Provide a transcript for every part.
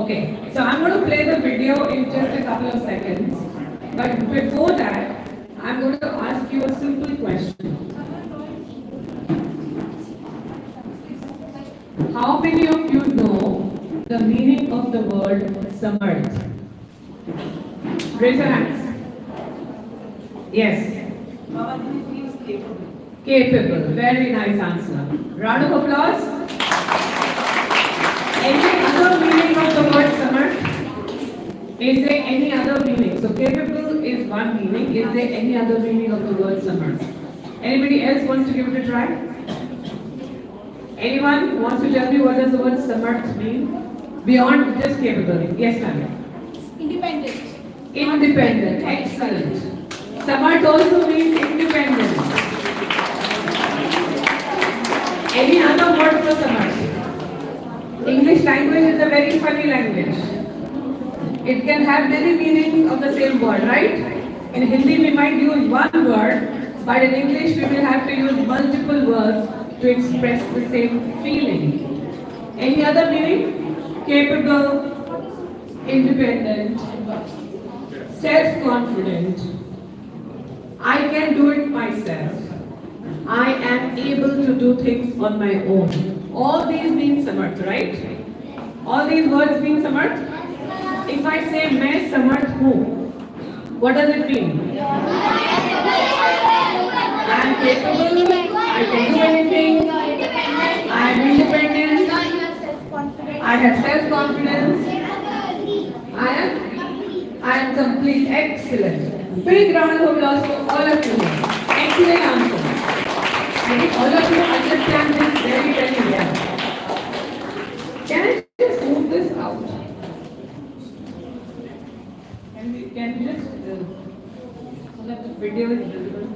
Okay, so I'm going to play the video in just a couple of seconds. But before that, I'm going to ask you a simple question. How many of you know the meaning of the word samarth? Raise your hands. Yes. Capable. Very nice answer. Round of applause. Any other meaning of the word samarth? Is there any other meaning? So capable is one meaning. Is there any other meaning of the word samarth? Anybody else wants to give it a try? Anyone wants to tell me what does the word samarth mean? Beyond just capable. Yes, ma'am. Independent. Independent. Excellent. Samarth also means independent. Any other word for samarth? English language is a very funny language. It can have many meanings of the same word, right? In Hindi we might use one word, but in English we will have to use multiple words to express the same feeling. Any other meaning? Capable, independent, self-confident. I can do it myself. I am able to do things on my own. All these mean samarth, right? All these words mean samarth. If I say मैं समर्थ हूँ, what does it mean? I am capable, I can do anything, I am independent, I have self-confidence, I am complete. Excellent. Big round of applause for all of you. Excellent answer. I think all of you understand this very, very well. Can I just move this out? Can we just so that the video is visible?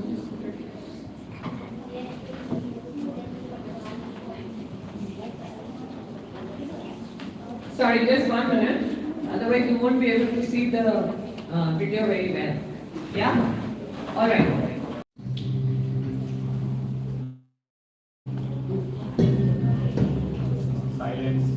Sorry, just 1 minute. Otherwise, you won't be able to see the video very well. Yeah? All right. Silence.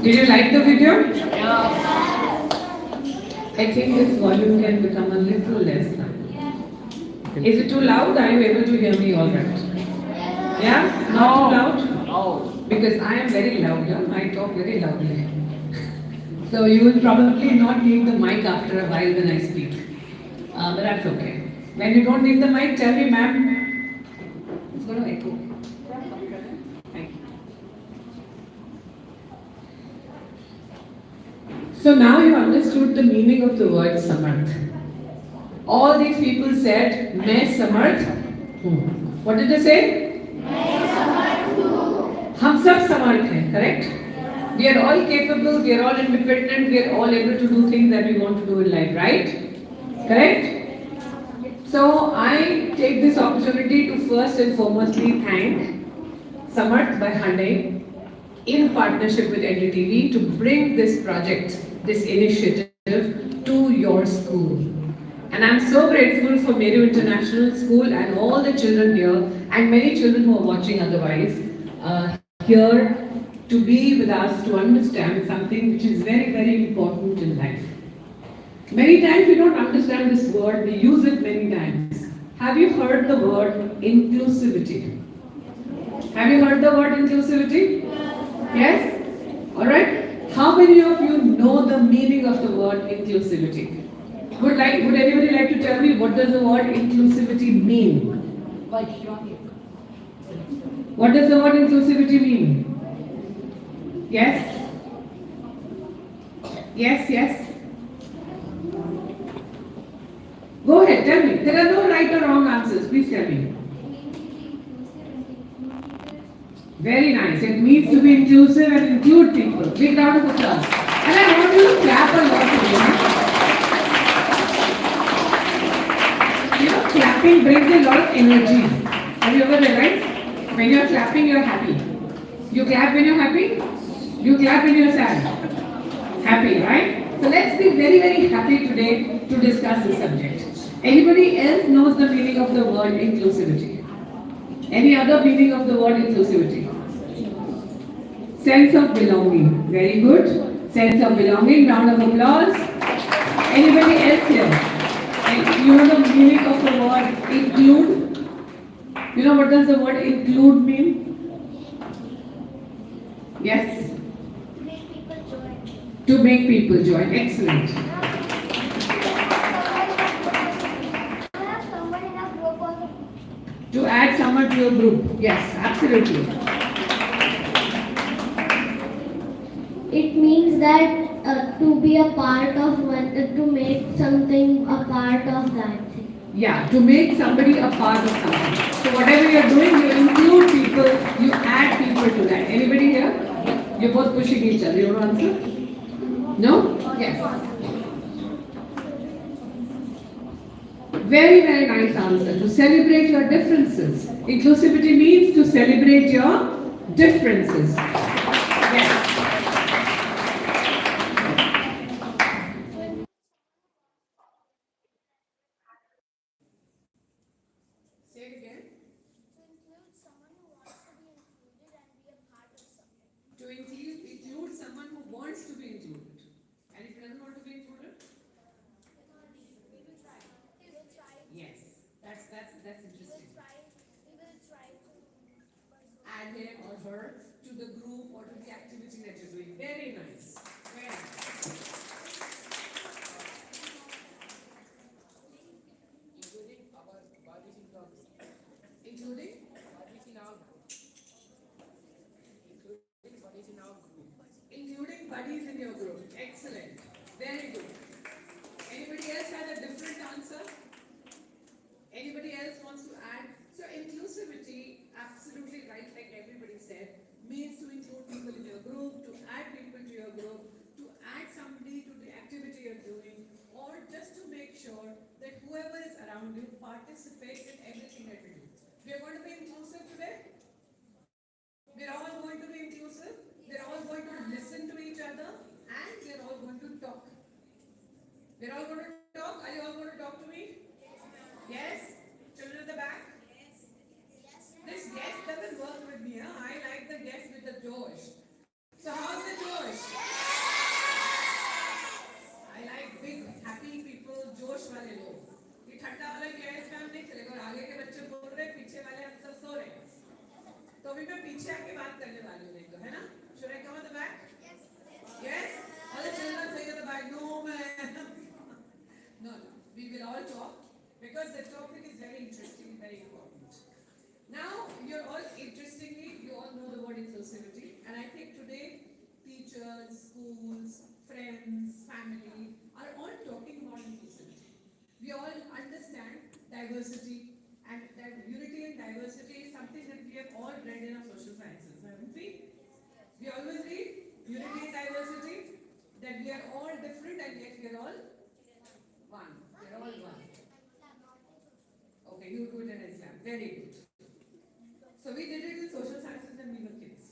Did you like the video? I think this volume can become a little less now. Is it too loud? Are you able to hear me all right? Yeah? Not too loud? No. Because I am very loud, yeah? I talk very loudly. So you will probably not need the mic after a while when I speak. But that's okay. When you don't need the mic, tell me, ma'am. It's going to echo. Thank you. So now you understood the meaning of the word samarth. All these people said, मैं समर्थ हूँ. What did they say? हम सब समर्थ हैं, correct? We are all capable, we are all independent, we are all able to do things that we want to do in life, right? Correct? So I take this opportunity to first and foremostly thank Samarth by Hyundai in partnership with NDTV to bring this project, this initiative to your school. And I'm so grateful for Meru International School and all the children here and many children who are watching otherwise here to be with us to understand something which is very, very important in life. Many times we don't understand this word, we use it many times. Have you heard the word inclusivity? Have you heard the word inclusivity? Yes? Alright? How many of you know the meaning of the word inclusivity? Would anybody like to tell me what does the word inclusivity mean? What does the word inclusivity mean? Yes? Yes, yes. Go ahead, tell me. There are no right or wrong answers. Please tell me. Very nice. It means to be inclusive and include people. Big round of applause. And I want you to clap a lot today. You know, clapping brings a lot of energy. Have you ever realized? When you're clapping, you're happy. You clap when you're happy. You clap when you're sad. Happy, right? So let's be very, very happy today to discuss this subject. Anybody else knows the meaning of the word inclusivity? Any other meaning of the word inclusivity? Sense of belonging. Very good. Sense of belonging. Round of applause. Anybody else here? And you know the meaning of the word include? You know what does the word include mean? Yes? Make people join. To make people join. Excellent. Have someone in a group or To add someone to your group. Yes, absolutely. it means that to be a part of one, to make something a part of that thing. Yeah, to make somebody a part of something. So whatever you're doing, you include people, you add people to that. Anybody here? You're both pushing each other. You want to answer? No? Yes. Very, very nice answer. To celebrate your differences. Inclusivity means to celebrate your differences. Yes. Say it again. To include someone who wants to be included and be a part of something. To include someone who wants to be included. And if he doesn't want to be included? We will try. We will try. Yes. That's We will interesting. try. We will try to Add him or her to the group or to the activity that you're doing. Very nice. Very nice. Including our bodies in our group. Including? Bodies in our group. Including bodies in our group. Including buddies in your group. Excellent. Very good. Anybody else has a different answer? Anybody else wants to add? So inclusivity, absolutely right, like everybody said, means to include people in your group, to add people to your group, to add somebody to the activity you're doing, or just to make sure that whoever is around you participates in everything that we do. We are going to be inclusive today. We're all going to be inclusive. We're all going to listen to each other, and we're all going to talk. We're all going to talk. Are you all going to talk to me? Yes? Children in the back? This yes doesn't work with me. Huh? I like the yes with the Josh. So how's the Josh? पीछे वाले हम सब सो रहे हैं तो अभी मैं पीछे आके बात करने वाली हूँ नहीं तो है ना should I come at the back yes all the children say at the back no man no we will all talk because the topic is very interesting very important now you're all interestingly you all know the word inclusivity and I think today teachers schools friends family are all talking about inclusivity we all understand diversity and that unity and diversity is something that we have all read in our social sciences, haven't we? We always read unity and diversity, that we are all different and yet we are all one. We are all one. Okay, you do it in Islam. Very good. So we did it in social sciences when we were kids.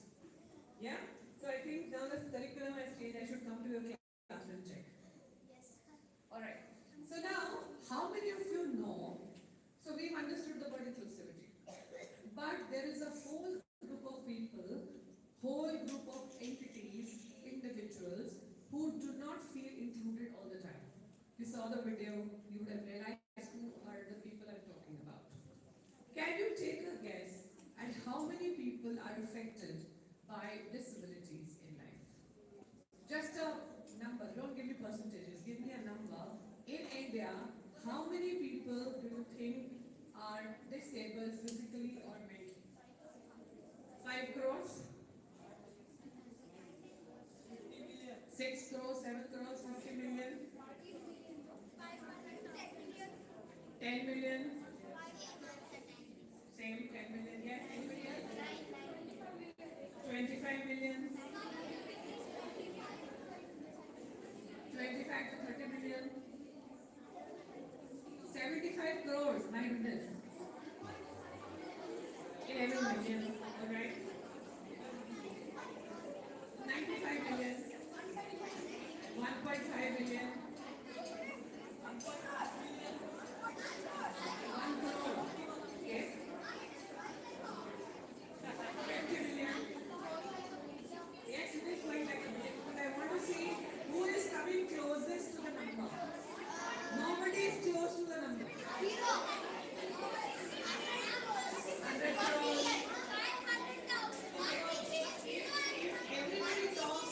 Yeah? So I think now the curriculum has changed. I should come to your class and check. Yes. Alright. So now, how many of you know? So we've understood the word inclusivity. But there is a whole group of people, whole group of entities, individuals, who do not feel included all the time. You saw the video, you would have realized who are the people I'm talking about. Can you take a guess at how many people are affected by disabilities in life? Just a number, don't give me percentages, give me a number. In India, how many people do you think are disabled physically or mentally? 5 crores? 6 crores, 7 crores, 50 million? 10 million? Same, 10 million, yes. Anybody else? 25 million? 25 to 30 million? 75 crores, my goodness. 11 million, alright. 95 million. 1.5 million. 1 crore. Okay. 50 million. Yes, it is quite like a bit, but I want to see who is coming closest to the number. Nobody is close to the number. 100 crores. Everybody talks.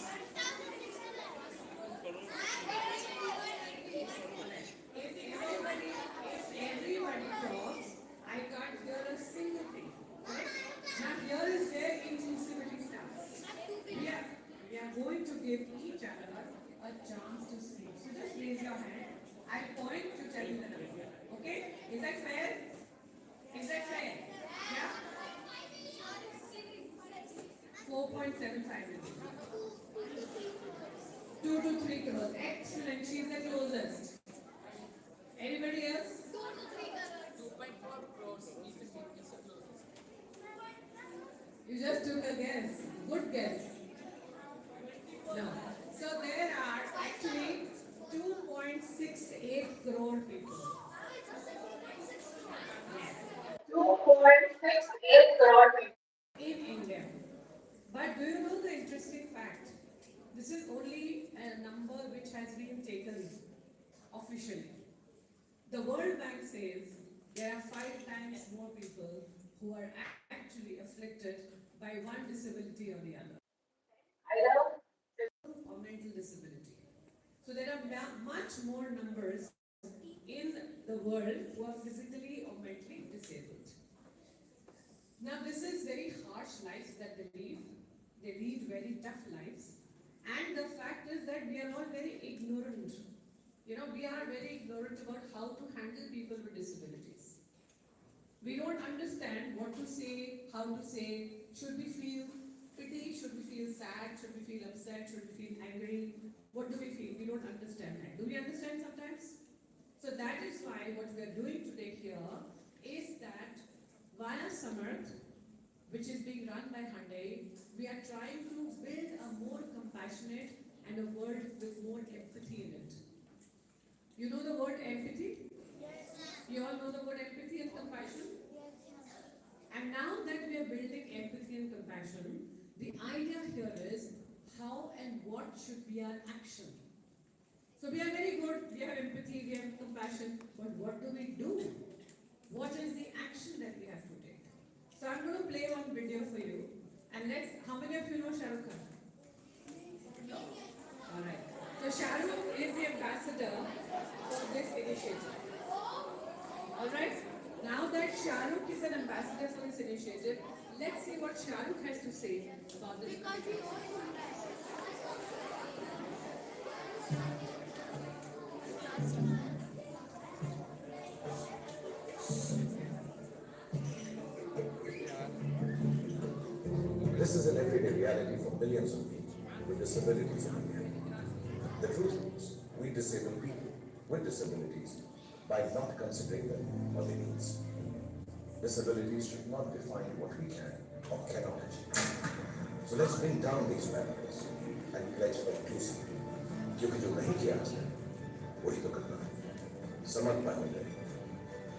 If everybody talks, I can't hear a single thing. Right? Now here is where inclusivity starts. We are going to give each other a chance to speak. So just raise your hand. I'll point to tell you the number. Okay? Is that fair? Is that fair? Yeah? 4.75 million. 2 to 3 crores. Excellent. She's the closest. Anybody else? 2.4 crores is the closest. You just took a guess. Good guess. No. So there are actually 2.68 crore people. 2.68 crore people in India. But do you know the interesting fact? This is only a number which has been taken officially. The World Bank says there are 5 times more people who are actually afflicted by one disability or the other, either physical or mental disability. So there are much more numbers in the world who are physically or mentally disabled. Now this is very harsh lives that they live. They lead very tough lives. And the fact is that we are all very ignorant. You know, we are very ignorant about how to handle people with disabilities. We don't understand what to say, how to say, should we feel pity, should we feel sad, should we feel upset, should we feel angry, what do we feel? We don't understand that. Do we understand sometimes? So that is why what we are doing today here is that via Samarth, which is being run by Hyundai, we are trying to build a more compassionate and a world with more empathy in it. You know the word empathy? Yes. You all know the word empathy and compassion? Yes. And now that we are building empathy and compassion, the idea here is how and what should be our action. So we are very good, we have empathy, we have compassion, but what do we do? What is the action that we have to take? So I'm going to play one video for you. And let's, how many of you know Shah Rukh Khan? Alright. So Shah Rukh is the ambassador for this initiative. Alright. Now that Shah Rukh is an ambassador for this initiative, let's see what Shah Rukh has to say about this. This is an everyday reality for millions of people with disabilities in India. The truth is, we disable people with disabilities by not considering them or their needs. Disabilities should not define what we can or cannot achieve. So let's bring down these barriers and pledge for inclusivity. क्योंकि जो नहीं किया है वही तो करना है। समर्पण हो जाए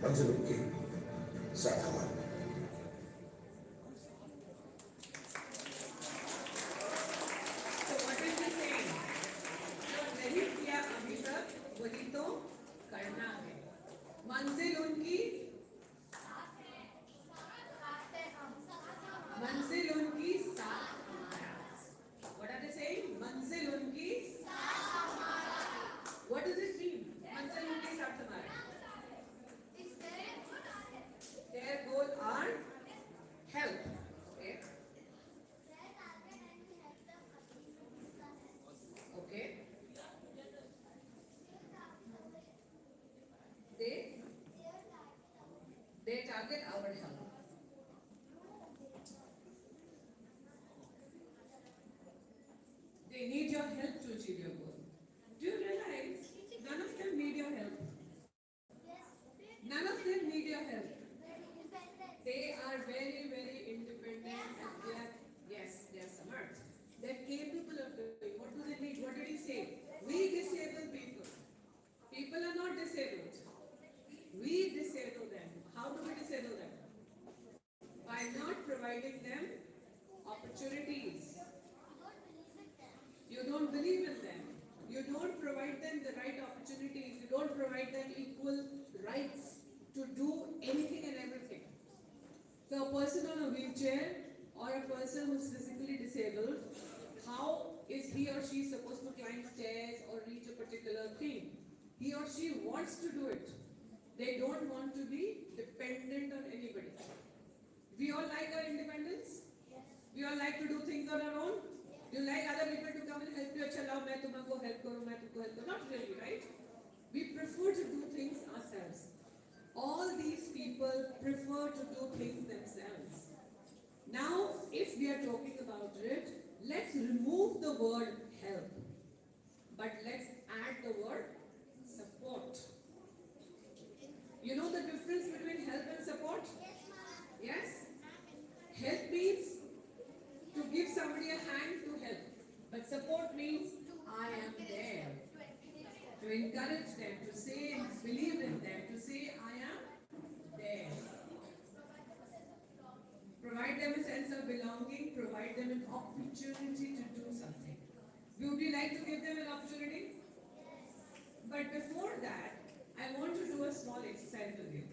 मंजिल उनकी साथ हमारी। So what is he saying? जो नहीं किया अभी तक वही तो करना है। मंजिल उनकी मंजिल उनकी साथ हमारा। What are they saying? मंजिल उनकी साथ हमारा। What does it mean? मंजिल उनकी साथ हमारा। Their goal are help. Okay. Okay. They target our help. They need your help to achieve your goal. Do you realize none of them need your help? None of them need your help. They are very, very independent and they are, yes, they are smart. They are capable of doing. What do they need? What did he say? We disable people. People are not disabled. We disable them. How do we disable them? By not providing them opportunities. You don't believe in them. You don't provide them the right opportunities. You don't provide them equal rights to do anything and everything. So a person on a wheelchair or a person who's physically disabled, how is he or she supposed to climb stairs or reach a particular thing? He or she wants to do it. They don't want to be dependent on anybody. We all like our independence? We all like to do things on our own? You like other people to come and help you? अच्छा लाओ मैं तुम्हारे help करूँ मैं तुमको help करूँ? Not really, right? We prefer to do things ourselves. All these people prefer to do things themselves. Now, if we are talking about it, let's remove the word help, but let's add the word support. You know the difference between help and support? Yes? Help means to give somebody a hand to help, but support means I am there. To encourage them, to say and believe in them, to say I am there. Provide them a sense of belonging, provide them an opportunity to do something. Would you like to give them an opportunity? But before that, I want to do a small exercise with you.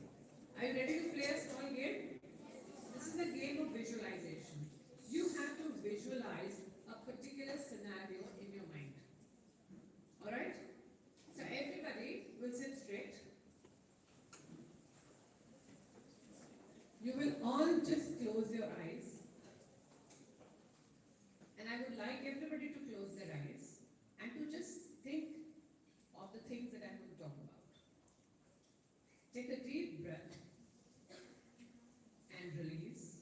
Are you ready to play a small game? This is a game of visualization. You have to visualize a particular scenario in your mind. Alright? So everybody will sit straight. You will all just close your eyes. And I would like everybody to close their eyes and to just think of the things that I'm going to talk about. Take a deep breath and release.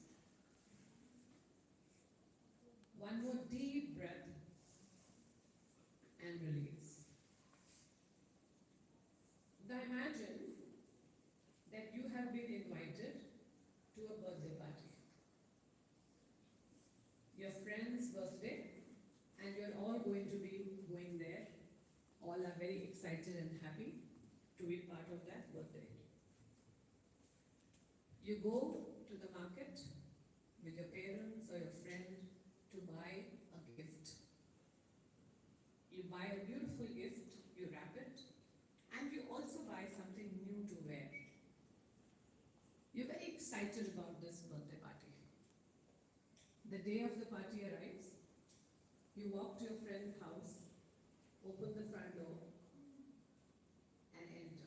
One more deep breath and release. Now imagine that you have been invited to a birthday party. Your friend's birthday, and you're all going to be going there. All are very excited and happy to be part of that birthday. You go to the market with your parents or your friend to buy a gift. You buy a beautiful gift, you wrap it, and you also buy something new to wear. You're very excited excited about this birthday party. The day of the party arrives, you walk to your friend's house, open the front door, and enter.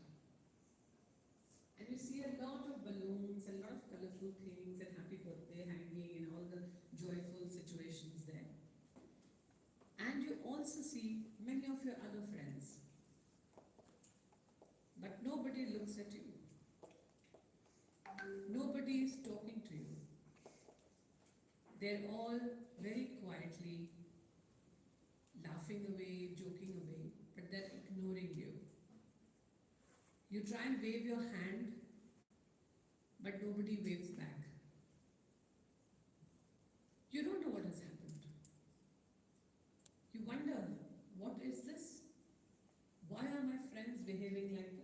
And you see a lot of balloons, a lot of colorful things, and happy birthday hanging, and all the joyful situations there. And you also see many of your other friends. But nobody looks at you. Nobody is talking to you. They're all very quietly laughing away, joking away, but they're ignoring you. You try and wave your hand, but nobody waves back. You don't know what has happened. You wonder, what is this? Why are my friends behaving like this?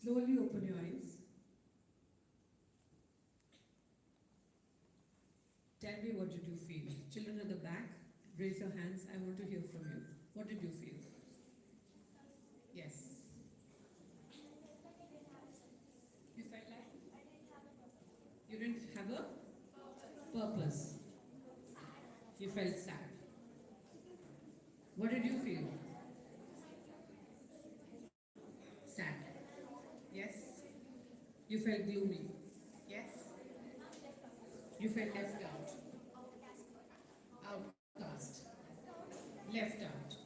Slowly open your eyes. Tell me, what did you feel? Children at the back, raise your hands. I want to hear from you. What did you feel? Yes. You felt like? You didn't have a purpose. You felt sad. What did you feel? Sad. Yes. You felt gloomy. Yes. You felt left out. Outcast. Left out.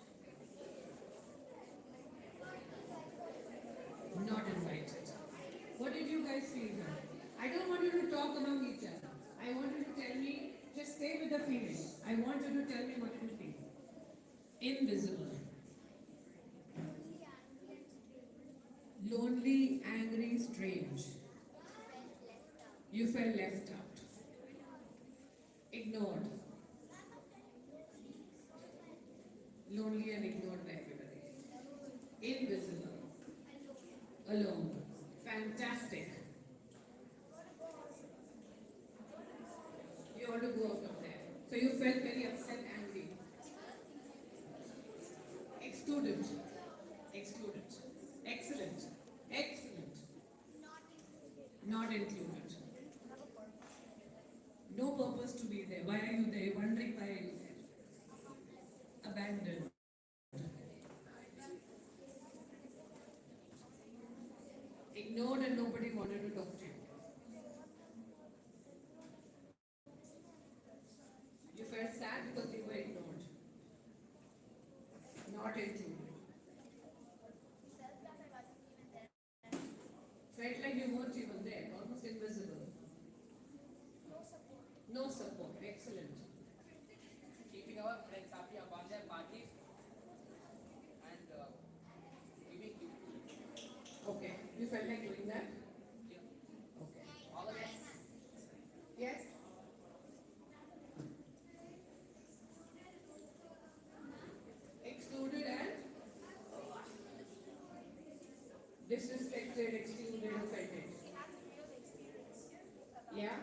Not invited. What did you guys feel here? I don't want you to talk among each other. I want you to tell me, just stay with the feeling. I want you to tell me what you feel. Invisible. Lonely, angry, strange. You felt left out. Ignored. Lonely and ignored by everybody. Invisible. Alone. Fantastic. You want to go out of there. So you felt very upset, angry. Excluded. Excluded. Excellent. Excellent. Not included. No purpose to be there. Why are you there? Wondering why are you there? Abandoned. Ignored and nobody wanted to talk to you. You felt sad because you were ignored. Not included. Felt like you weren't even there, almost invisible. No support. Excellent. Keeping our friends happy about their parties and giving gift. Okay. You felt like doing that? Yeah. Okay. All of us. Yes? Excluded and disrespected, excluded, and felt it. Yeah?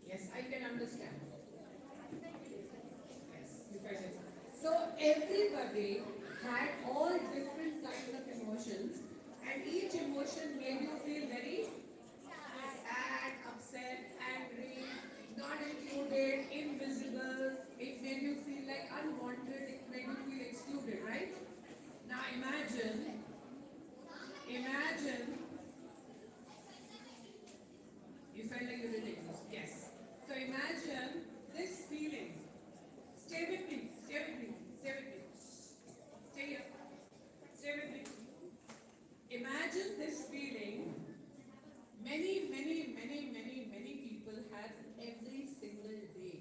Yes, I can understand. Yes, you felt it. So everybody had all different kinds of emotions, and each emotion made you feel very sad, upset, angry, not included, invisible. It made you feel like unwanted. It made you feel excluded, right? Now imagine, you felt like you didn't exist. Yes. So imagine this feeling. Stay with me. Stay with me. Stay with me. Stay here. Stay with me. Imagine this feeling. Many people have every single day.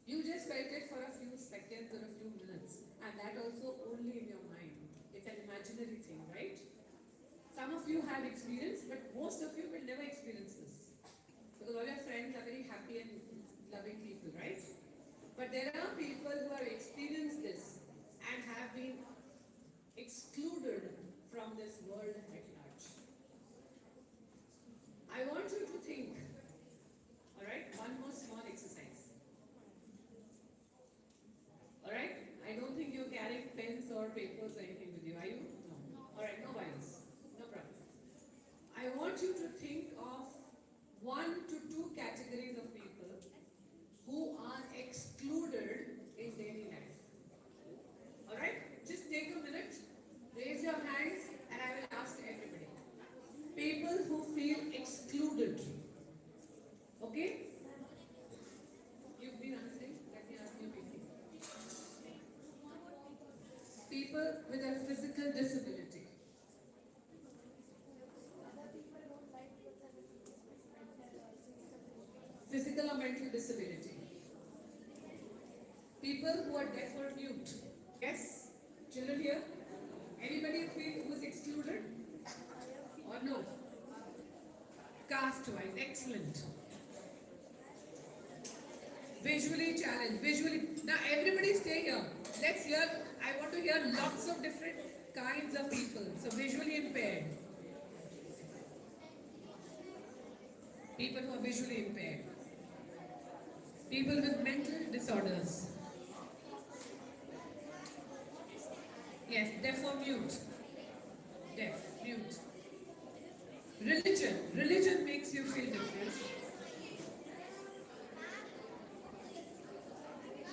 You just felt it for a few seconds or a few minutes, and that also only in your mind. It's an imaginary thing, right? Some of you have experience, but most of you will never experience this. Because all your friends are very happy and loving people, right? But there are people who have experienced this and have been excluded from this world at large. I want you to think, alright, one more small exercise. Alright, I don't think you're carrying pens or papers or anything with you, are you? No. Alright, no violence. No problem. I want you to think of 1 to 2 categories of people who are excluded in daily life. Alright? Just take a minute, raise your hands, and I will ask everybody. People who feel excluded. Okay? You've been answering. Let me ask you people. People with a physical disability. Physical or mental disability. People who are deaf or mute. Yes? Children here? Anybody feel who is excluded? Or no? Caste wise, excellent. Visually challenged, visually. Now everybody stay here. Let's hear, I want to hear lots of different kinds of people. So visually impaired. People who are visually impaired. People with mental disorders. Yes, deaf or mute. Deaf, mute. Religion. Religion makes you feel different.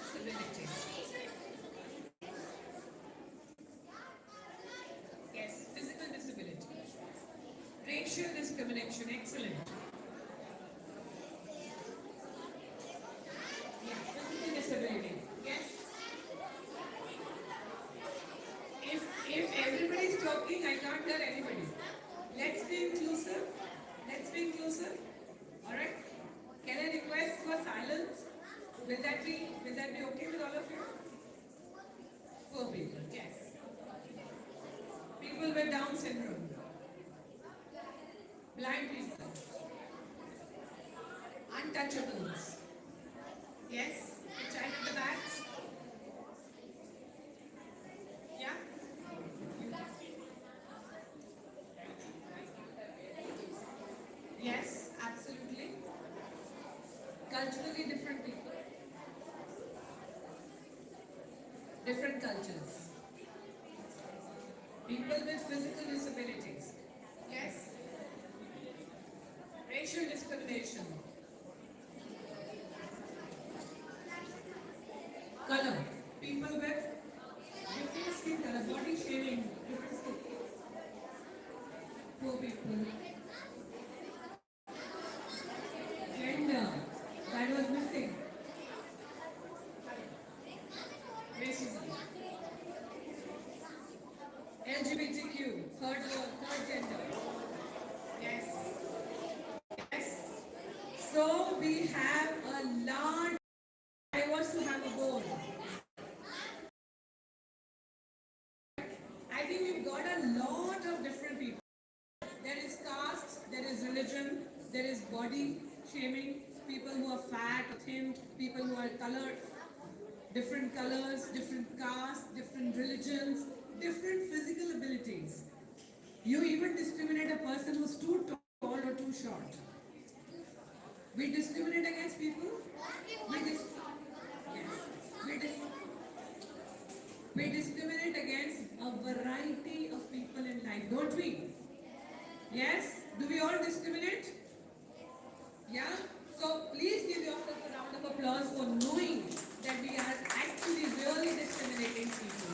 Disability. Yes, physical disability. Racial discrimination. Excellent. Yeah, physical disability. Yes. If everybody is talking, I can't hear anybody. Let's be inclusive. Let's be inclusive. Alright? Can I request for silence? Will that be okay with all of you? Poor people, yes. People with Down syndrome. Blind people. Untouchables. Yes? The child at the back. Yeah? Yes, absolutely. Culturally different people. Different cultures. People with physical disabilities. Yes. Racial discrimination. Color. People with different skin color, body shaming, different skin. Poor people. Gender. That was missing. Racism. LGBTQ. Third gender. Yes. Yes. So we have a large. I want to have a board. I think we've got a lot of different people. There is caste, there is religion, there is body shaming, people who are fat, thin, people who are colored, different colors, different castes, different religions, different physical abilities. You even discriminate a person who's too tall or too short. We discriminate against people. Yes. We discriminate against a variety of people in life, don't we? Yes? Do we all discriminate? Yeah? So please give yourself a round of applause for knowing that we are actually really discriminating people.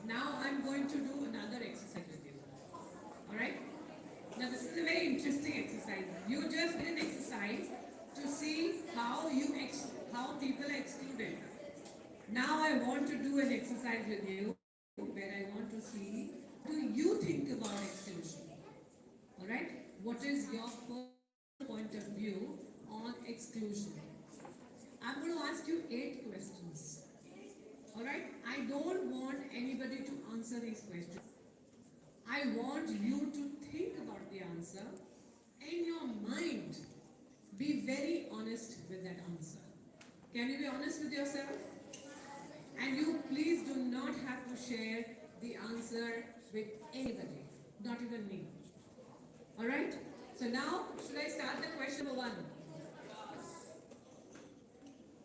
Now I'm going to do another exercise with you. Alright? Now this is a very interesting exercise. You just did an exercise to see how people are excluded. Now I want to do an exercise with you where I want to see, do you think about exclusion? Alright? What is your point of view on exclusion? I'm going to ask you 8 questions. Alright? I don't want anybody to answer these questions. I want you to think about the answer in your mind. Be very honest with that answer. Can you be honest with yourself? And you please do not have to share the answer with anybody, not even me. Alright? So now, should I start the question number 1?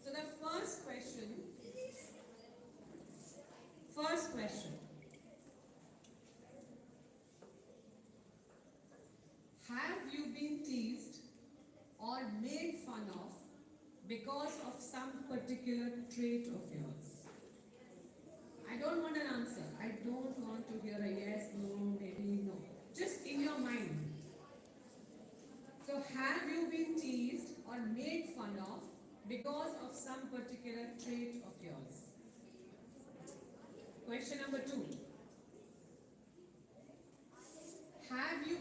So the first question teased or made fun of because of some particular trait of yours? I don't want an answer. I don't want to hear a yes, no, maybe, no. Just in your mind. So, have you been teased or made fun of because of some particular trait of yours? Question number 2. Have you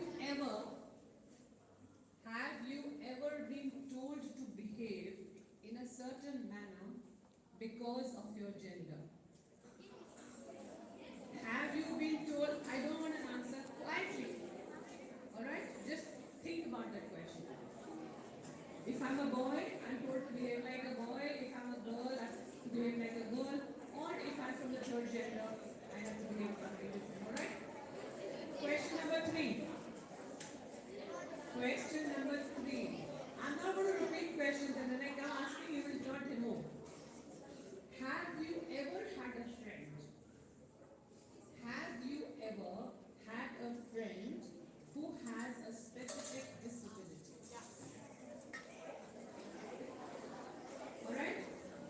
ever been told to behave in a certain manner because of your gender? Have you been told? I don't want an answer quietly. Alright? Just think about that question. If I'm a boy, I'm told to behave like a boy. If I'm a girl, I have to behave like a girl. Or if I'm from the third gender, I have to behave something different. Alright? Question number 3. Question number 3. I'm not going to repeat questions and then I come asking you will not know. Have you ever had a friend? Have you ever had a friend who has a specific disability? Alright?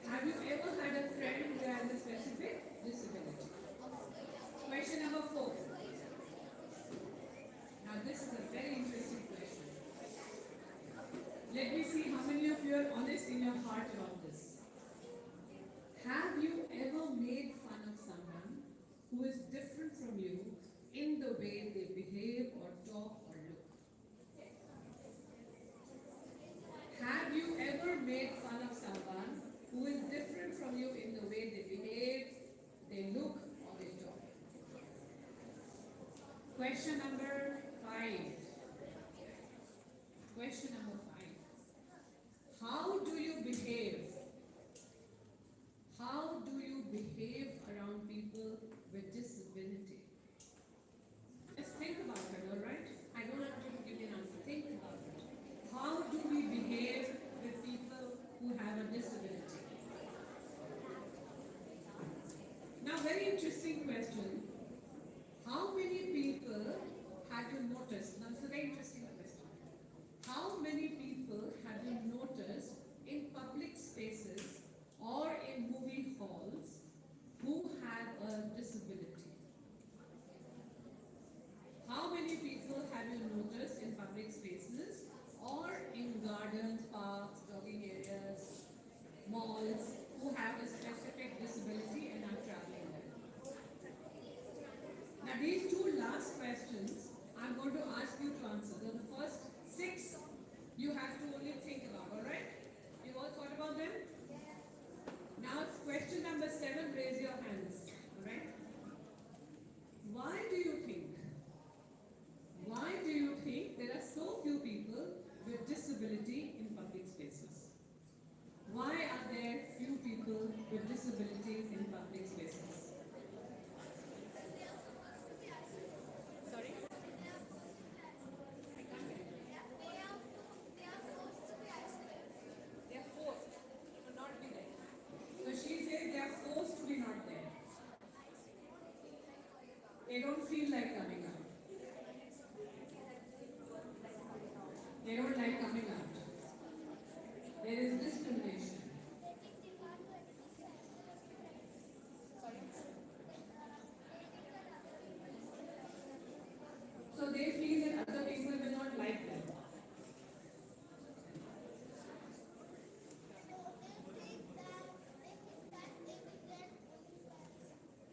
Have you ever had a friend who has a specific disability? Question number 4. Now this is a very interesting question. Let me see how many of you are honest in your heart about this. Have you ever made fun of someone who is different from you in the way they behave or talk or look? Have you ever made fun of someone who is different from you in the way they behave, they look or they talk? Question number 5. Question number 5. How do you behave? How do you behave around people with disability? Just think about it, alright? I don't have to give you an answer. Think about it. How do we behave with people who have a disability? Now, very interesting question. How many people have you noticed? Now, it's a very interesting question. How many people have you noticed in public spaces or in movie halls who have a disability? How many people have you noticed in public spaces or in gardens, parks, jogging areas, malls who have a specific disability and are traveling there? Now these 2 last questions I'm going to ask you to answer. The first 6 you have to only think about, alright? You all thought about them? Now it's question number 7, raise your hands, alright? Why do you think there are so few people with disability in public spaces? Why are there few people with disabilities in public spaces? Sorry? They are forced to not be there. So she said they are forced to be not there. They don't feel like coming out. They don't like coming out. There is discrimination. So they feel that other people will not like them.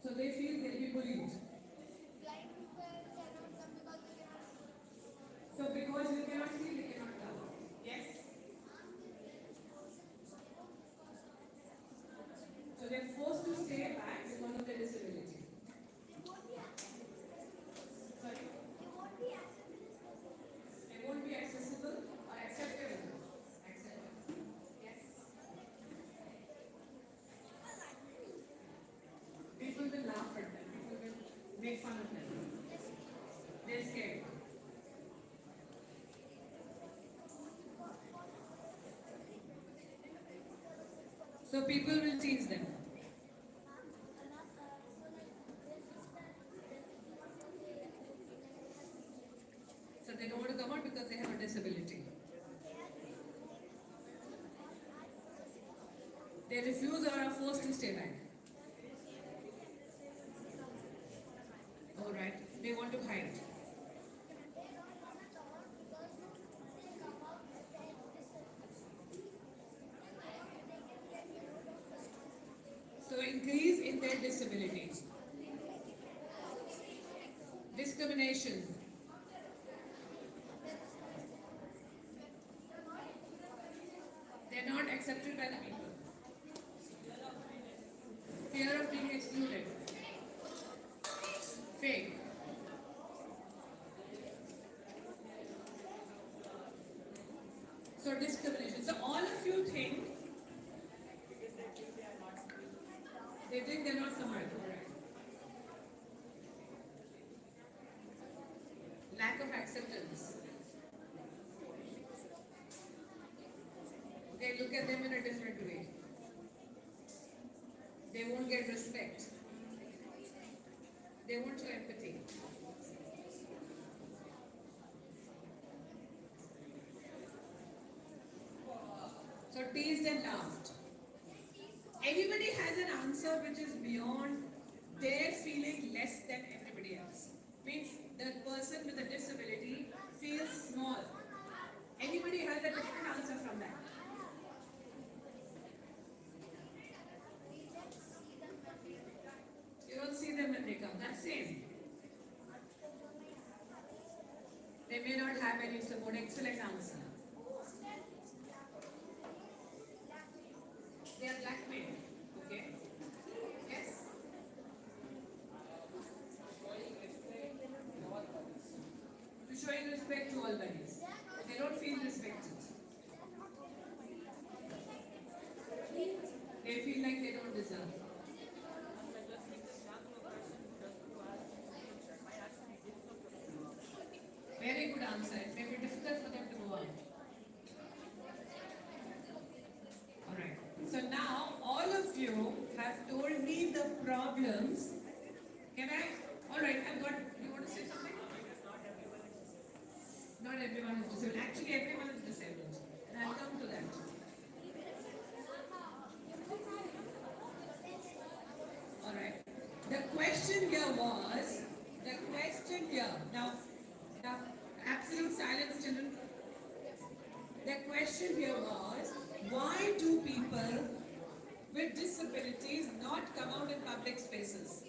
So they feel they'll be bullied. So because you cannot see, they cannot come. Yes? So they're forced to stay back because of their disability. Sorry? They won't be accessible or acceptable. Acceptable. Yes? People will laugh at them. People will make fun of them. They're scared. So people will tease them. So they don't want to come out because they have a disability. They refuse or are forced to stay back. Alright, they want to hide. So increase in their disabilities. Discrimination. They're not accepted by the people. Fear of being excluded. Fake. So discrimination. So all of you think they're not smart. Correct. Lack of acceptance. Okay, look at them in a different way. They won't get respect. They won't show empathy. So teased and laughed. Everybody has an answer which is beyond their feeling less than everybody else. Means the person with a disability feels small. Anybody has a different answer from that. You don't see them when they come. That's same. They may not have any support. Excellent answer. They are blackmailed. Okay? Yes? To showing respect to all bodies. They don't feel respected. They feel like they don't deserve. Very good answer. It may be difficult for them to go on. Alright. So now all of you have told me the problems. Can I? Alright, I've got. You want to say something? Not everyone is disabled. Actually, everyone is disabled. And I'll come to that. Alright. The question here, now, absolute silence, children. The question here was, why do people with disabilities not come out in public spaces?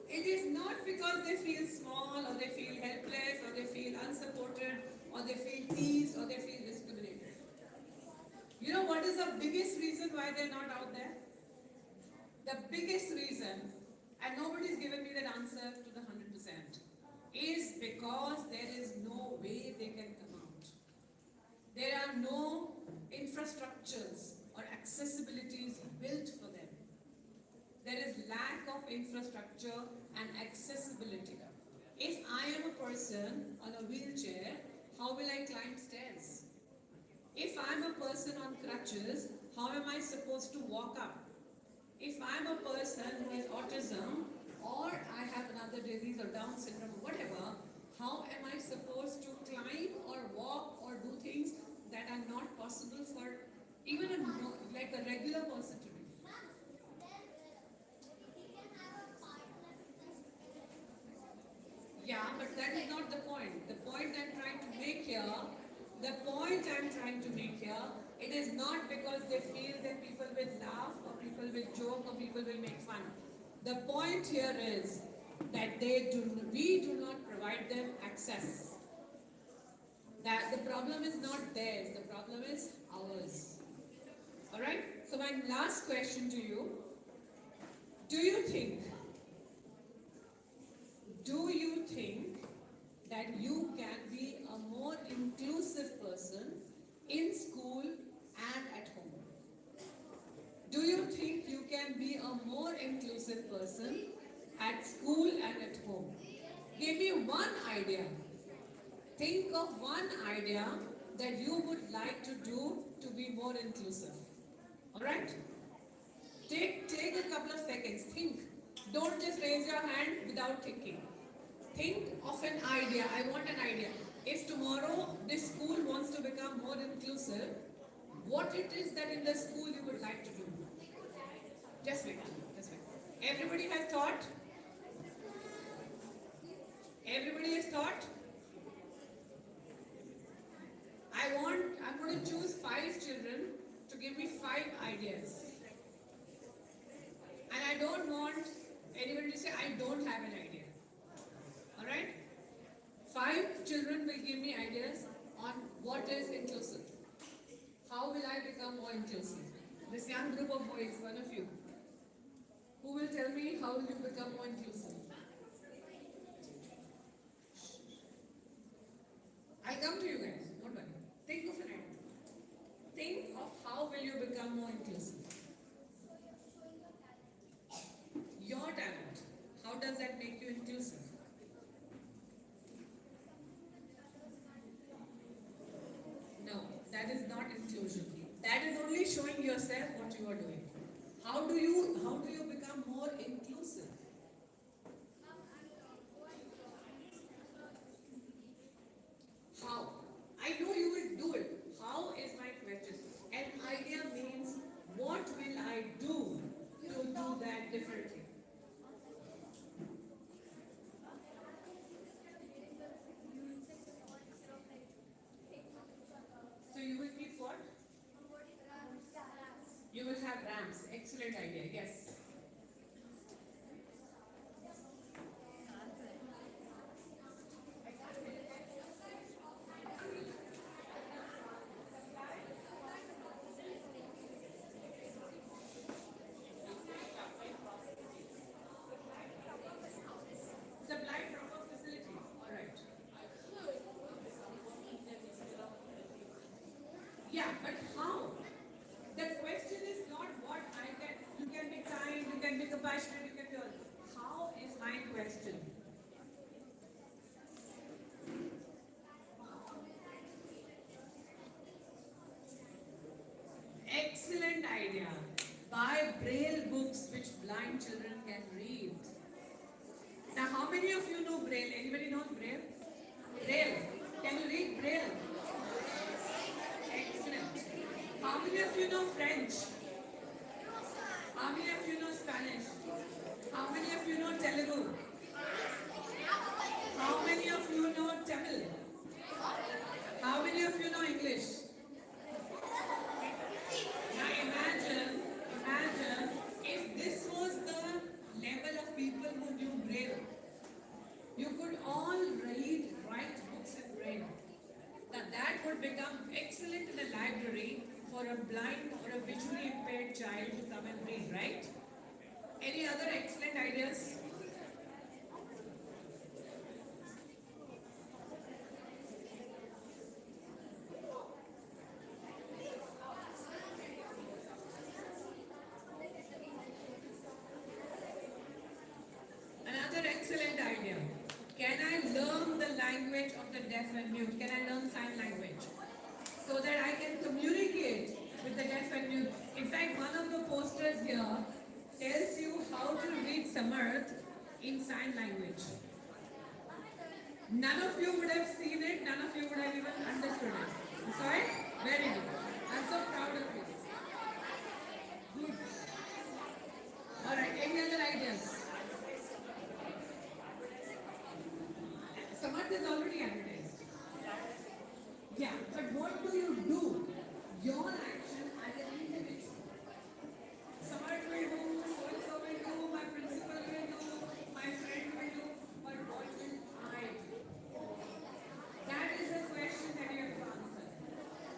It is not because they feel small or they feel helpless or they feel unsupported or they feel teased or they feel discriminated. You know what is the biggest reason why they're not out there? The biggest reason, and nobody's given me that answer to the 100%, is because there is no way they can come out. There are no infrastructures or accessibilities built for them. There is lack of infrastructure and accessibility. If I am a person on a wheelchair, how will I climb stairs? If I am a person on crutches, how am I supposed to walk up? If I am a person who has autism or I have another disease or Down syndrome or whatever, how am I supposed to climb or walk or do things that are not possible for even like a regular person to do? Yeah, but that is not the point. The point I'm trying to make here, it is not because they feel that people will laugh or people will joke or people will make fun. The point here is that we do not provide them access. That the problem is not theirs, the problem is ours. Alright? So my last question to you, do you think that you can be a more inclusive person in school and at home? Do you think you can be a more inclusive person at school and at home? Give me one idea. Think of one idea that you would like to do to be more inclusive. Alright? Take a couple of seconds. Think. Don't just raise your hand without thinking. Think of an idea. I want an idea. If tomorrow this school wants to become more inclusive, what it is that in the school you would like to do. Just wait, just wait. Everybody has thought? Everybody has thought? I'm going to choose 5 children to give me 5 ideas. And I don't want anybody to say, I don't have an idea. Alright? 5 children will give me ideas on what is inclusive. How will I become more inclusive? This young group of boys, one of you, who will tell me how will you become more inclusive? I'll come to you guys, don't worry. Think of an idea. Think of how will you become more inclusive. Your talent, how does that make you inclusive? No, that is not inclusion. That is only showing yourself what you are doing. How do you become more inclusive? How? I know you will do it. How is my question? An idea means what will I do to do that differently? So you will keep what? You will have ramps. Excellent idea. Yes. Supply proper facilities. All right. Yeah, but how? The question is not what I can. You can be kind, you can be compassionate, you can be all. How is my question? Excellent idea. Buy braille books which blind children can read. Now, how many of you know braille? Anybody knows braille? Braille. Can you read braille? Excellent. How many of you know French? How many of you know Spanish? How many of you know Telugu? How many of you know Tamil? How many of you know English? Now imagine if this was the level of people who knew Braille. You could all write books in Braille. Now that would become excellent in a library for a blind or a visually impaired child to come and read, right? Any other excellent ideas? Another excellent idea. Can I learn the language of the deaf and mute? Can I learn sign language? So that I can communicate with the deaf and mute. In fact, one of the posters here tells you how to read Samarth in sign language. None of you would have seen it, none of you would have even understood it. You saw it? Very good. I'm so proud of you. Good. Alright, any other ideas? Samarth is already advertised. Yeah, but what do you do? Your action as an individual. Samarth will do, so will do, my principal will do, my friend will do, but what will I do? That is the question that you have to answer.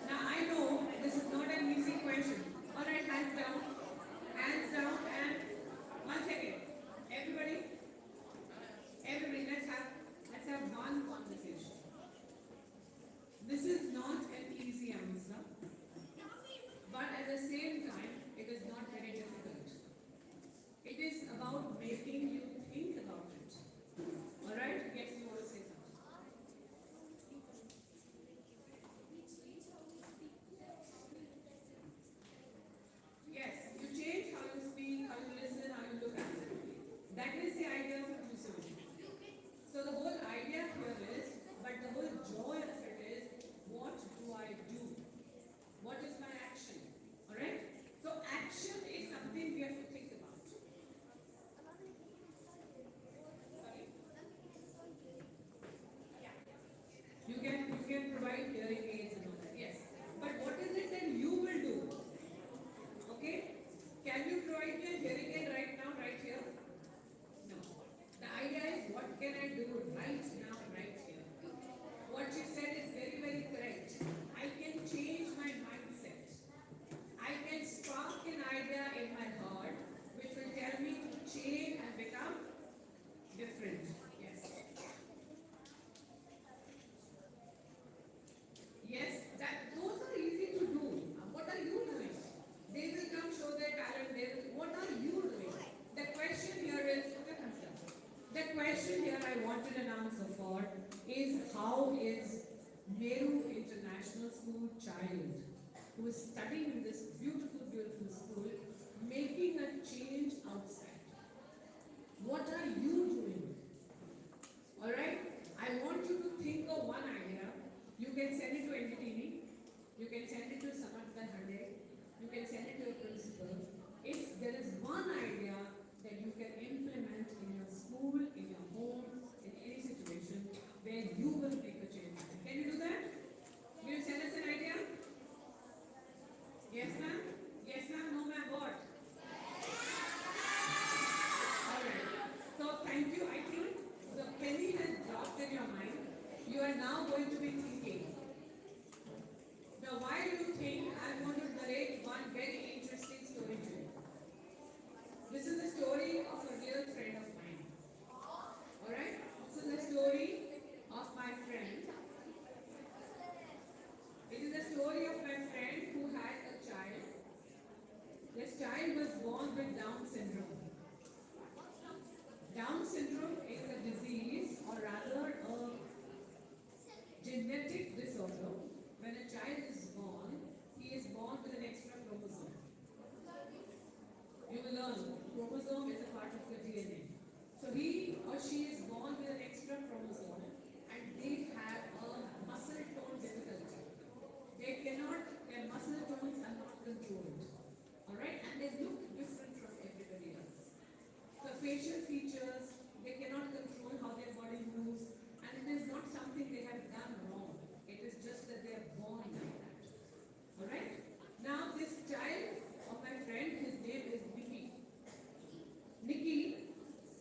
Now I know this is not an easy question. Alright, hands down. Hands down and 1 second. Everybody, let's have one conversation. This is not an easy answer, but at the same time, it is not very difficult. It is about making you think about it. Alright? Yes, you want to say something. Yes, you change how you speak, how you listen, how you look at it. That is the idea of inclusivity. So the whole idea here is, but the whole joy of it is, what do I do? What is my action? Yes, ma'am? Yes, ma'am? No, ma'am? What? Alright. So thank you. I think the penny has dropped in your mind. You are now going to be thinking. Now while you think, I'm going to narrate one very interesting story to you. This is the story of a real friend of mine. Alright? This is the story of my friend. It is the story of my friend who had a child. This child was born with Down syndrome. Down syndrome is a disease, or rather a genetic disorder. When a child is born, he is born with an extra chromosome. You will learn, chromosome is a part of the DNA. So he or she is born with an extra chromosome and they have a muscle tone difficulty. They cannot, their muscle tones are not controlled. Alright, and they look different from everybody else. So facial features, they cannot control how their body moves, and it is not something they have done wrong. It is just that they are born like that. Alright? Now this child of my friend, his name is Nicky. Nicky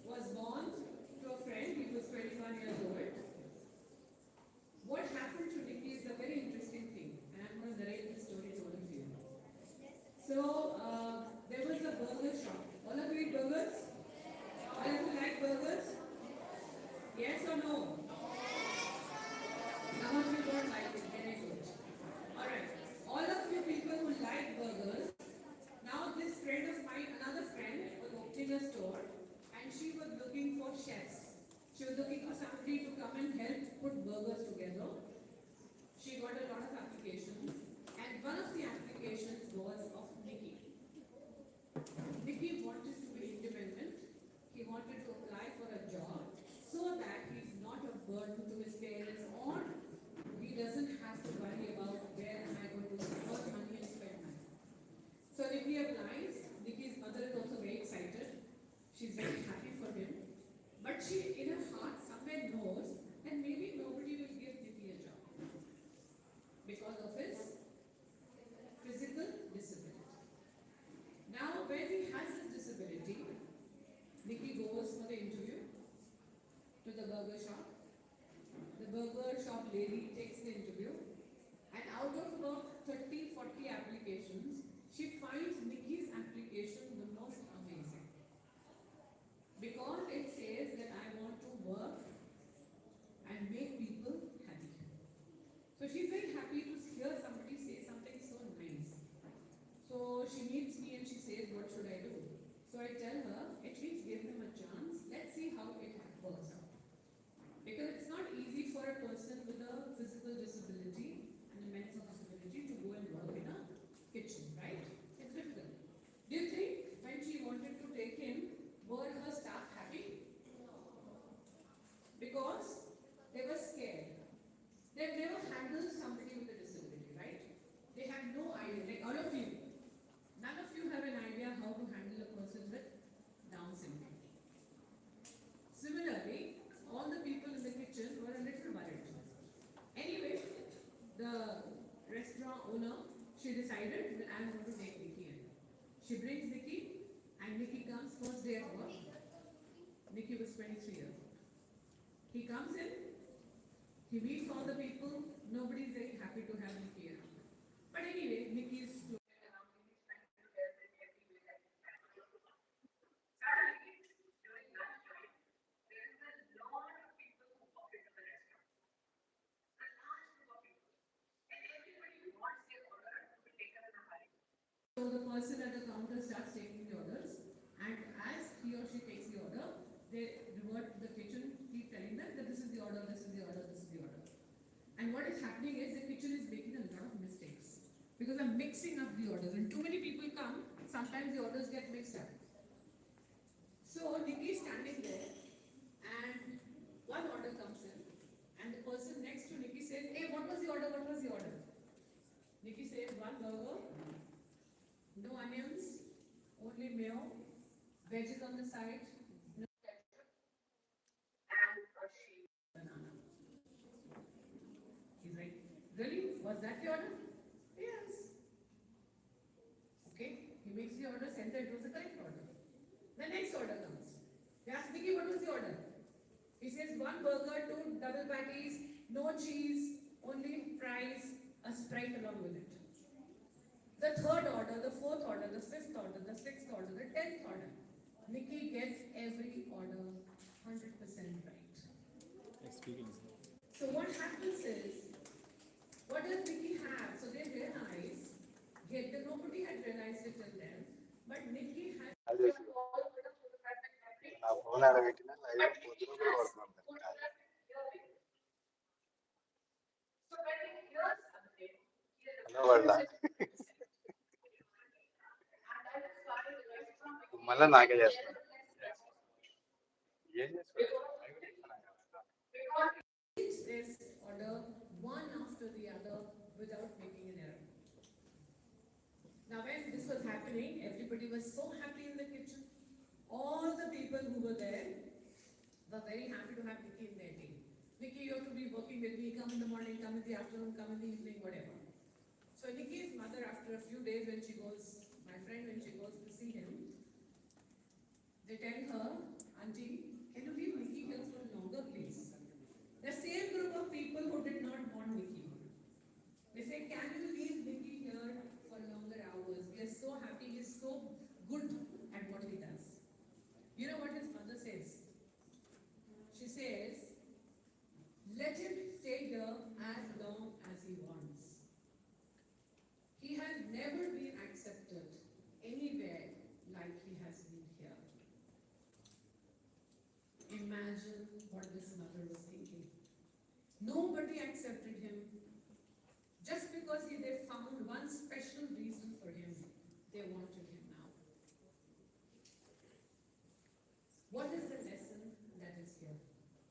was born to a friend, he was 21 years old. What happened to Nicky is a very interesting thing, and I'm going to narrate this story to all of you. So, there was a burger shop. All of you eat burgers? All of you like burgers? Yes or no? Some of you don't like it. Very good. Alright. All of you people who like burgers, now this friend of mine, another friend, was opening a store and she was looking for chefs. She was looking for somebody to come and help put burgers together. She got a lot of applications and one of the applications was of Nicky. Nicky wanted to be independent. He wanted to apply for a job so that he's not a burden to his parents or he doesn't have to worry about where am I going to work money and spend money. So Nicky applies. Nicky's mother is also very excited. She's very happy for him. But she, in her heart, somewhere knows that maybe nobody will give Nicky a job because of his physical disability. Now, when he has his disability, Nicky goes for the interview to the burger shop. The burger shop lady takes the interview, and out of about 30-40 applications, she finds Nicky's application the most amazing. Because it says that I want to work and make people happy. So she's very happy to hear somebody say something so nice. So she meets me and she says, what should I do? So I tell her, at least give him a chance. Let's see how it works out. Because it's not easy for a person with a physical disability and a mental disability to go and work in a kitchen, right? It's difficult. Do you think when she wanted to take him, were her staff happy? Because they were scared. They've never handled somebody with a disability, right? They have no idea, like all of you. None of you have an idea how to handle a person with Down syndrome. Similarly, all the people in the kitchen were a little worried. Anyway, the restaurant owner, she decided that I'm going to take Nicky in. She brings Nicky and Nicky comes first day of work. Nicky was 23 years old. He comes in, he meets all the people, nobody's very happy to have Nicky around. But anyway, Nicky is so the person at the counter starts taking the orders, and as he or she takes the order, they revert to the kitchen, keep telling them that this is the order, this is the order, this is the order. And what is happening is the kitchen is making a lot of mistakes because I'm mixing up the orders. When too many people come, sometimes the orders get mixed up. So Nicky is standing there, and one order comes in, and the person next to Nicky says, "Hey, what was the order? What was the order?" Nicky says, "One burger, no onions, only mayo, veggies on the side, no ketchup, and a shaved banana." He's like, "Really? Was that the order?" "Yes." makes the order, sends it, it was the correct order. The next order comes. They ask Vicky, what was the order? He says 1 burger, 2 double patties, no cheese, only fries, a Sprite along with it. The third order, the fourth order, the fifth order, the sixth order, the 10th order. Nikki gets every order 100% right. Experience. So what happens is, what does Nikki have? So they realize, yet nobody had realized it till then, but Nikki has నా phone ఆడబెట్టిన live పొద్దున కూడా పడుతున్నాను. Hello వాళ్ళ మళ్ళీ నాకే చేస్తాను. ఏం చేస్తాను this order one after the other without making an error. Now when this was happening, everybody was so happy in the kitchen. All the people who were there were very happy to have Nikki in their team. Nikki, you have to be working with me, come in the morning, come in the afternoon, come in the evening, whatever. So Nikki's mother, after a few days when she goes, my friend, when she goes to see him, they tell her, Auntie, can you leave Nikki here for longer, please? The same group of people who did not want Nikki. They say, can you leave Nikki here for longer hours? We are so happy, he is so good at what he does. You know what his mother says? She says, let him stay here as long as he wants. He has never been accepted anywhere like he has been here. Imagine what this mother was thinking. Nobody accepted him. Just because they found one special reason for him, they wanted him now. What is the lesson that is here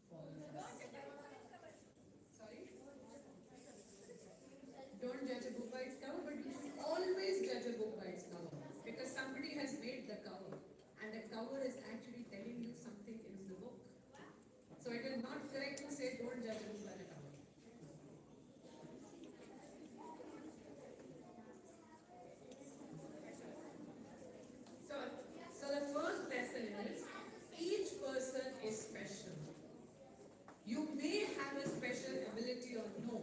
for all of us? Sorry? Don't judge a book by its cover, but you should always judge a book by its cover. Because somebody has made the cover, and the cover is actually telling you something in the book. So it is not correct to say don't judge a book by the cover. So the first lesson is each person is special. You may have a special ability or no,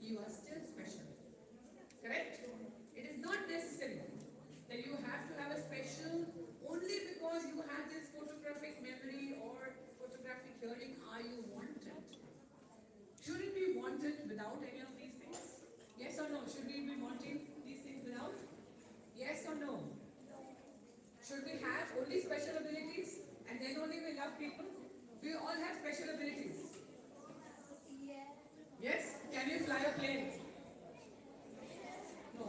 you are still special. Correct? It is not necessary that you have to have a special only because you have this photographic memory or photographic hearing. Are you wanted? Should it be wanted without any of these things? Yes or no? Should we be wanting these things without? Yes or no? Should we have only special abilities and then only we love people? We all have special abilities. Yes? Can you fly a plane? No.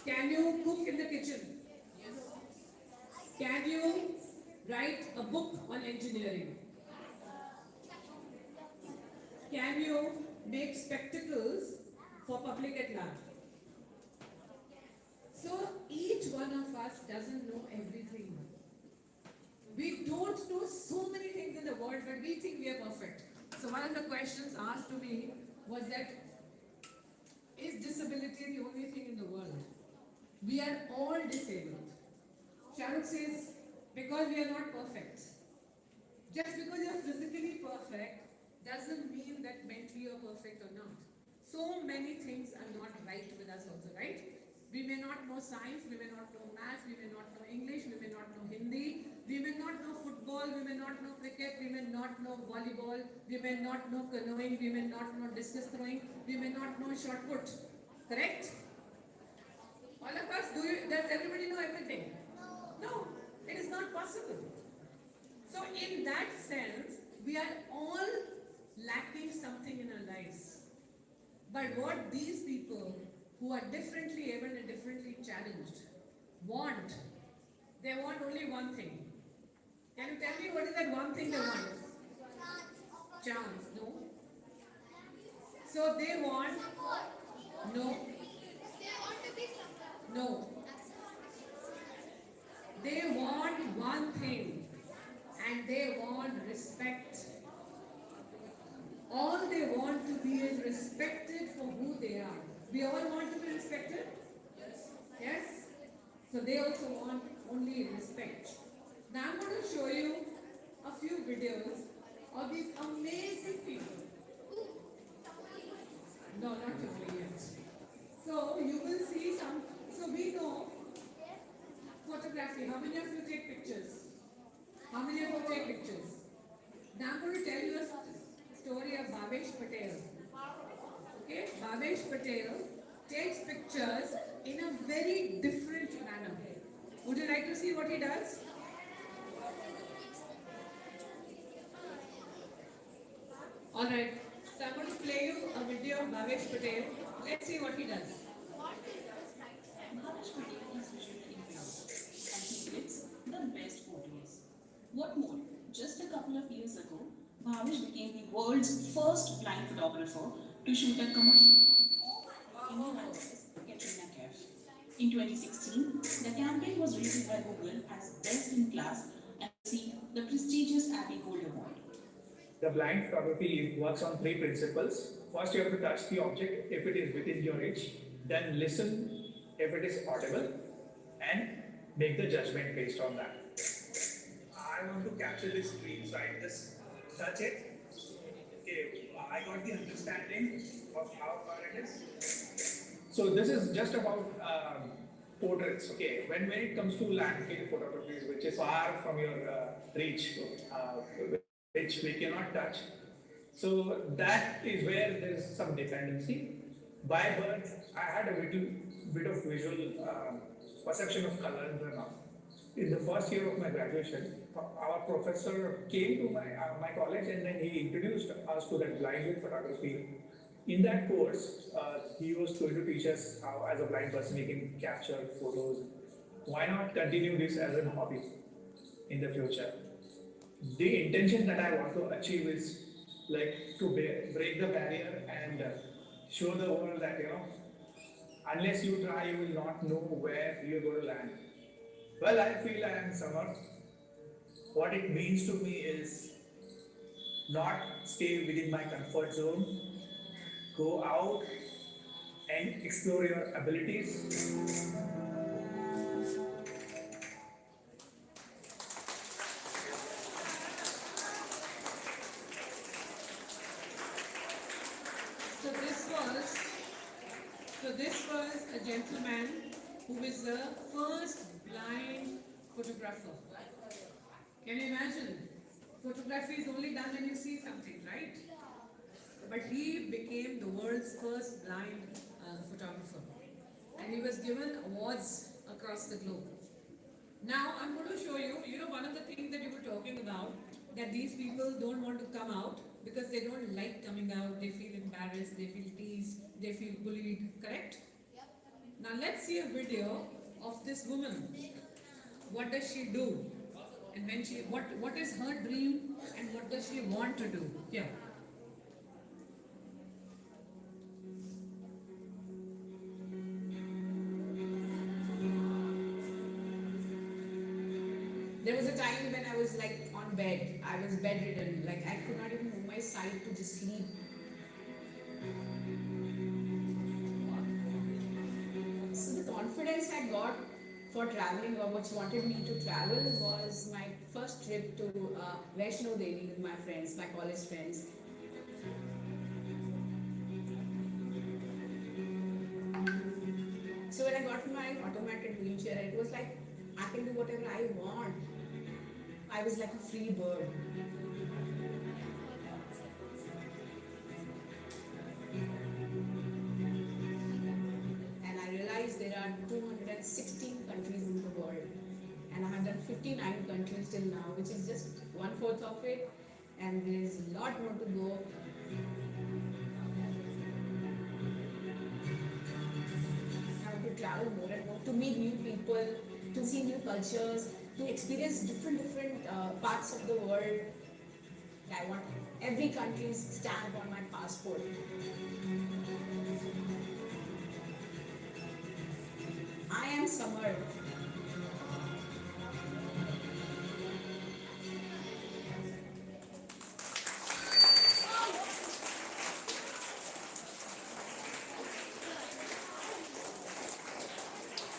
Can you cook in the kitchen? Yes. Can you write a book on engineering? Can you make spectacles for public at large? So each one of us doesn't know everything. We don't know so many things in the world, but we think we are perfect. So one of the questions asked to me was that, is disability the only thing in the world? We are all disabled. Shahrukh says, because we are not perfect. Just because you are physically perfect doesn't mean that mentally you are perfect or not. So many things are not right with us also, right? We may not know science, we may not know math, we may not know English, we may not know Hindi, we may not know football, we may not know cricket, we may not know volleyball, we may not know canoeing, we may not know discus throwing, we may not know shot put. Correct? All of us, does everybody know everything? No, it is not possible. So in that sense, we are all lacking something in our lives. But what these people who are differently able and differently challenged want, they want only one thing. Can you tell me what is that one thing they want? Chance, no? So they want, no, no. They want one thing, and they want respect. All they want to be is respected for who they are. We all want to be respected? Yes? So they also want only respect. Now I'm going to show you a few videos of these amazing people. No, not totally yet. So you will see some. So we know photography. How many of you take pictures? How many of you take pictures? Now I'm going to tell you a story of Bhavesh Patel. Okay, Bhavesh Patel takes pictures in a very different manner. Would you like to see what he does? Alright, so I'm going to play you a video of Bhavesh Patel. Let's see what he does. Maharashtra is visually impaired and he takes the best photos. What more, just a couple of years ago, Bhavish became the world's first blind photographer to shoot a commercial Indian actress, Katrina Kaif. In 2016, the campaign was rated by Google as best in class and received the prestigious Abby Gold Award. The blind photography works on three principles. First, you have to touch the object if it is within your reach, then listen if it is audible, and make the judgment based on that. I want to capture this screen, so I just touch it. Okay, I got the understanding of how far it is. So this is just about portraits. Okay, when it comes to landscape photography, which is far from your reach, which we cannot touch. So that is where there is some dependency. By birth, I had a little bit of visual perception of color and all. In the first year of my graduation, our professor came to my college and then he introduced us to that blind with photography. In that course, he was going to teach us how, as a blind person, he can capture photos. Why not continue this as a hobby in the future? The intention that I want to achieve is like to break the barrier and show the world that unless you try, you will not know where you're going to land. Well, I feel I am summer. What it means to me is not stay within my comfort zone, go out and explore your abilities. So this was a gentleman who was the first blind photographer. Can you imagine? Photography is only done when you see something, right? But he became the world's first blind photographer. And he was given awards across the globe. Now I'm going to show you, one of the things that you were talking about, that these people don't want to come out because they don't like coming out, they feel embarrassed, they feel teased, they feel bullied, correct? Yep. Now let's see a video of this woman. What does she do? And when what is her dream and what does she want to do? Yeah. There was a time when I was like on bed, I was bedridden, like I could not even move my side to just sleep. So the confidence I got for traveling, or what wanted me to travel, was my first trip to Vaishno Devi with my friends, my college friends. So when I got my automated wheelchair, it was like I can do whatever I want. I was like a free bird. And I realized there are 216 countries in the world. And I have done 59 countries till now, which is just 1/4 of it. And there is a lot more to go. I have to travel more and more to meet new people, to see new cultures, to experience different parts of the world. I want every country's stamp on my passport. I am Samar.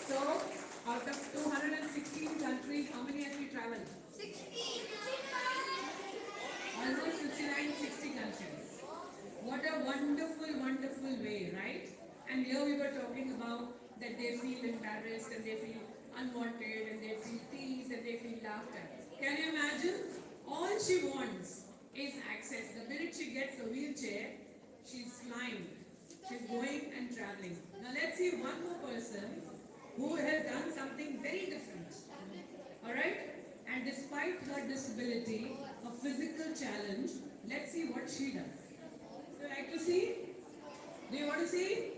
So Out of 216 countries, how many have we traveled? 16. Almost 59, 60 countries. What a wonderful, wonderful way, right? And here we were talking about that they feel embarrassed and they feel unwanted and they feel teased and they feel laughter. Can you imagine? All she wants is access. The minute she gets a wheelchair, she's flying. She's going and traveling. Now let's see one more person who has done something very different. Alright? And despite her disability, a physical challenge, let's see what she does. Do you like to see? Do you want to see?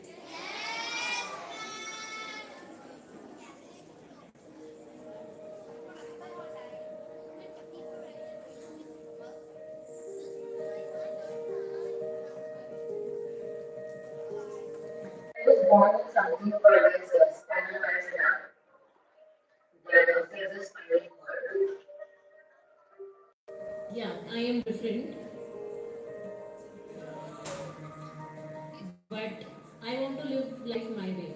I was born with something for others, standardized now. The doctors is fighting for it. Yeah, I am different. But I want to live life my way.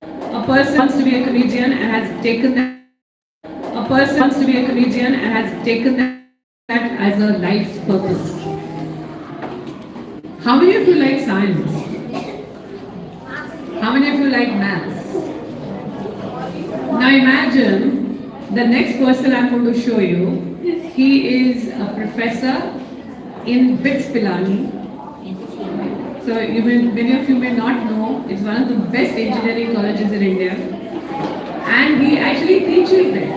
A person wants to be a comedian and has taken that. A person wants to be a comedian and has taken that as a life's purpose. How many of you like science? How many of you like maths? Now imagine the next person I'm going to show you. He is a professor in BITS Pilani. So many of you may not know, it's one of the best engineering colleges in India. And he actually teaches there.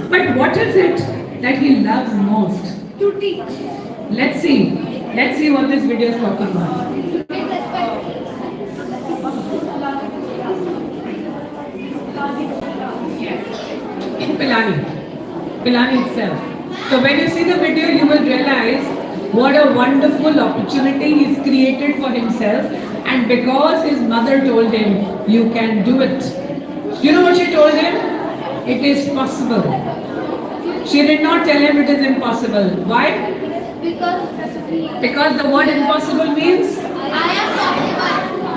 But what is it that he loves most? To teach. Let's see what this video is talking about. In Pilani itself. So when you see the video, you will realize what a wonderful opportunity he's created for himself, and because his mother told him, you can do it. You know what she told him? It is possible. She did not tell him it is impossible. Why? Because the word impossible means?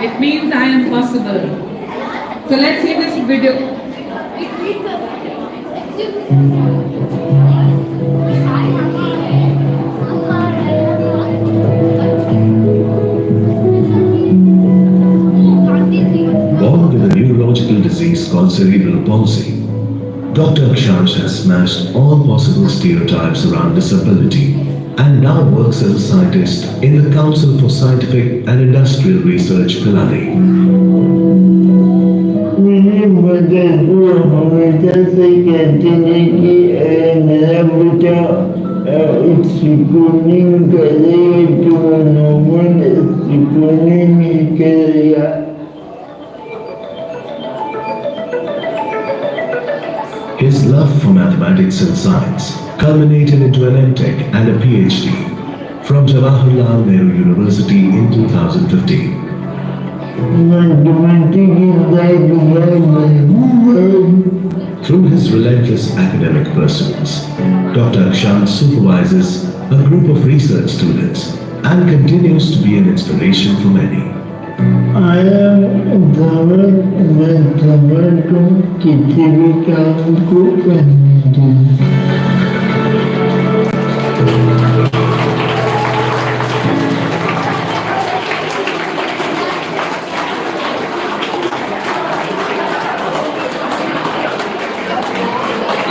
It means I am possible. So let's see this video. Born with a neurological disease called cerebral palsy, Dr. Akshansh has smashed all possible stereotypes around disability and now works as a scientist in the Council for Scientific and Industrial Research, Pilani. मेरी मदद को हमेशा से कहते हैं कि मेरा बेटा स्कूलिंग करेगा तो नॉर्मल स्कूलिंग ही करेगा. His love for mathematics and science culminated into an M.Tech and a Ph.D. from Jawaharlal Nehru University in 2015. Through his relentless academic pursuits, Dr. Akshansh supervises a group of research students and continues to be an inspiration for many. I am समझ को किसी भी काम को करने दूँ.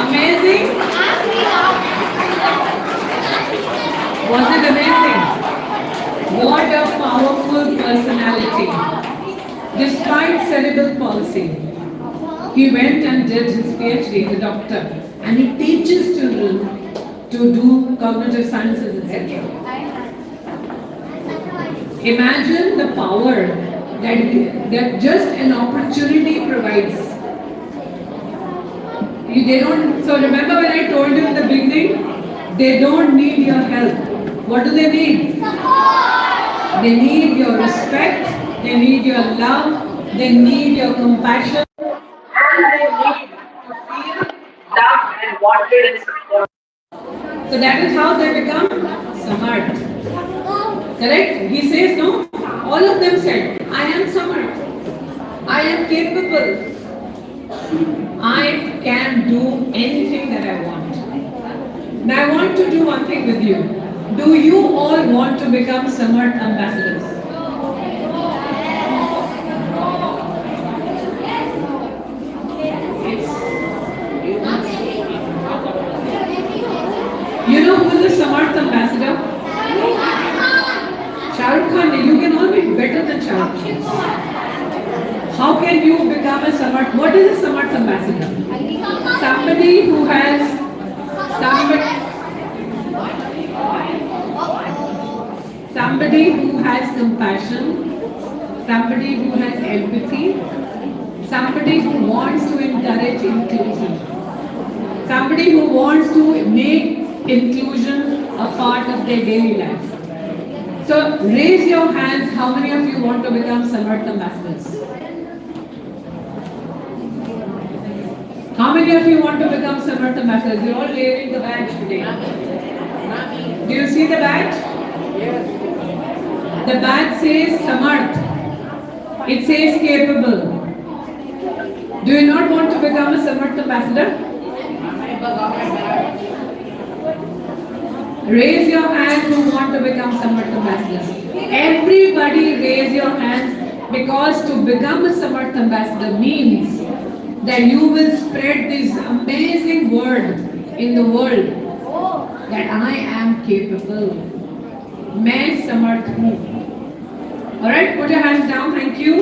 Amazing? Was it amazing? What a powerful personality. Despite cerebral palsy, he went and did his PhD as a doctor, and he teaches children to do cognitive sciences, etc. Imagine the power that just an opportunity provides. They don't. So remember when I told you in the beginning, they don't need your help. What do they need? They need your respect. They need your love. They need your compassion. And they need to feel loved and wanted and supported. So that is how they become smart. Correct? He says no. All of them said, I am Samarth. I am capable. I can do anything that I want. Now I want to do one thing with you. Do you all want to become Samarth ambassadors? You know who is the Samarth ambassador? Shah Rukh Khan. You can all be better than Shah Rukh Khan. How can you become a Samarth? What is a Samarth ambassador? Somebody who has somebody who has compassion, somebody who has empathy, somebody who wants to encourage inclusion, somebody who wants to make inclusion a part of their daily life. So raise your hands, how many of you want to become Samarth ambassadors? How many of you want to become Samarth ambassadors? You're all wearing the badge today. Do you see the badge? The badge says Samarth. It says capable. Do you not want to become a Samarth ambassador? Raise your hands who want to become Samarth ambassadors. Everybody raise your hands, because to become a Samarth ambassador means that you will spread this amazing word in the world that I am capable. मैं समर्थ हूँ. Alright, put your hands down, thank you.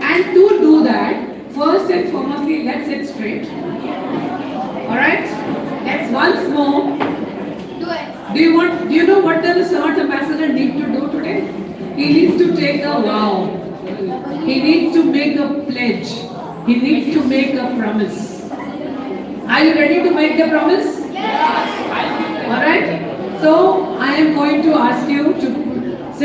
And to do that, first and foremostly, let's sit straight. Alright, let's once more. Do you know what does a Samarth ambassador need to do today? He needs to take a vow. He needs to make a pledge. He needs to make a promise. Are you ready to make the promise? Yes. Alright. So I am going to ask you to